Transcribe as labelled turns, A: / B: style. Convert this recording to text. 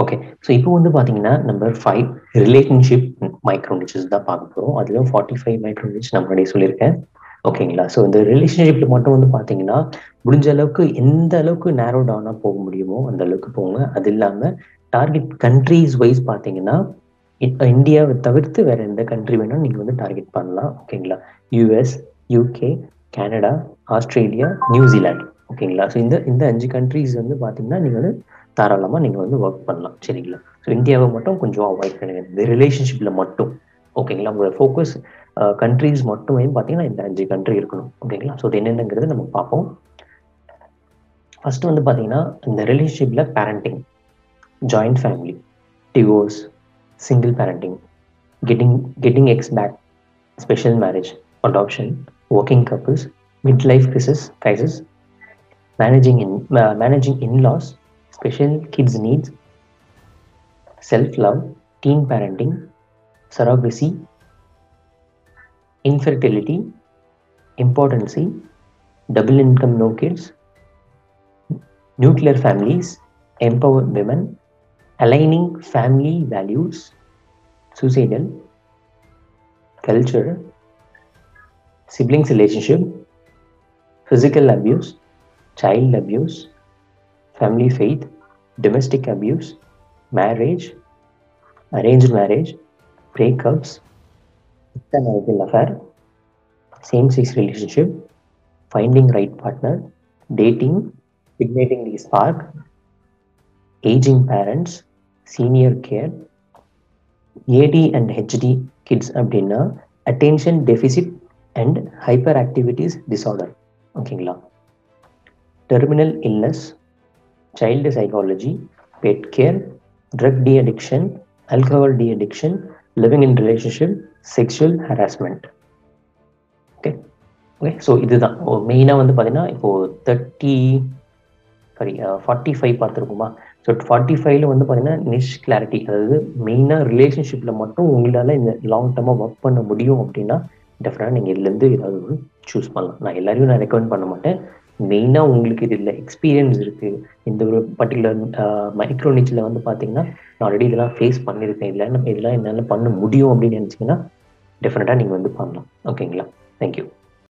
A: Okay. So இப்போ வந்து பார்த்தீங்கன்னா, நம்பர் 5 ரிலேஷன்ஷிப் மைக்ரோ நிச்சஸ் தான் பார்க்க போறோம். அதிலும் 45 மைக்ரோ நிச் நான் முன்னாடியே சொல்லியிருக்கேன். ஓகேங்களா? ஸோ இந்த ரிலேஷன்ஷிப்ல மட்டும் வந்து பார்த்தீங்கன்னா, முடிஞ்ச அளவுக்கு எந்த அளவுக்கு நேரோ டவுனா போக முடியுமோ, அந்த அளவுக்கு போங்க. அது இல்லாம டார்கெட் கண்ட்ரீஸ் வைஸ் பார்த்தீங்கன்னா, இந்தியாவை தவிர்த்து வேற எந்த கண்ட்ரி வேணாலும் நீங்க வந்து டார்கெட் பண்ணலாம். ஓகேங்களா? US, UK, Canada, Australia, New Zealand. ஓகேங்களா? ஸோ இந்த இந்த 5 கண்ட்ரீஸ் வந்து பார்த்தீங்கன்னா, நீங்க வந்து தாராளமா நீங்க வந்து ஒர்க் பண்ணலாம். சரிங்களா? ஸோ இந்தியாவை மட்டும் கொஞ்சம் அவாய்ட் பண்ணுங்க. இந்த ரிலேஷன்ஷிப்ல மட்டும். ஓகேங்களா? உங்களோட ஃபோக்கஸ் கண்ட்ரீஸ் மட்டுமே பார்த்தீங்கன்னா, இந்த 5 கண்ட்ரி இருக்கணும். ஓகேங்களா? ஸோ அது என்னென்னங்கிறத நம்ம பார்ப்போம். ஃபர்ஸ்ட் வந்து பார்த்தீங்கன்னா, இந்த ரிலேஷன்ஷிப்ல parenting, joint family, divorce, single parenting, getting ex back, special marriage, adoption, working couples, mid life crisis, managing in-laws, special kids needs, self-love, teen parenting, surrogacy, infertility, impotency, double income no kids, nuclear families, empower women, aligning family values, suicidal, culture, siblings relationship, physical abuse, child abuse, family faith, domestic abuse, marriage, arranged marriage, breakups, extramarital affair, same-sex relationship, finding right partner, dating, igniting the spark, aging parents, senior care, AD and HD kids அப்படின்னா attention deficit and hyperactivities disorder. ஓகேங்களா? terminal illness, child psychology, pet care, drug de-addiction, alcohol de-addiction, living in relationship, sexual harassment. Okay okay. So இதுதான் மெயினாக வந்து பார்த்தீங்கன்னா இப்போது 45 பார்த்துருக்குமா? So 45ல வந்து பார்த்தீங்கன்னா நிஷ் clarity, அதாவது மெயினாக ரிலேஷன்ஷிப்பில் மட்டும் உங்களால் இந்த லாங் டர்மாக ஒர்க் பண்ண முடியும் அப்படின்னா டெஃபினட்டாக நீங்கள் இதுலேருந்து ஏதாவது ஒரு சூஸ் பண்ணலாம். நான் எல்லாரையும் நான் ரெக்கமெண்ட் பண்ண மாட்டேன். மெயினாக உங்களுக்கு இதில் எக்ஸ்பீரியன்ஸ் இருக்குது, இந்த ஒரு பர்டிகுலர் மைக்ரோ நிச்சில் வந்து பார்த்தீங்கன்னா நான் ஆல்ரெடி இதெல்லாம் ஃபேஸ் பண்ணியிருக்கேன், இதெல்லாம் என்னால் பண்ண முடியும் அப்படின்னு நினச்சிங்கன்னா டெஃபினட்டாக நீங்கள் வந்து பண்ணலாம். ஓகேங்களா? தேங்க்யூ.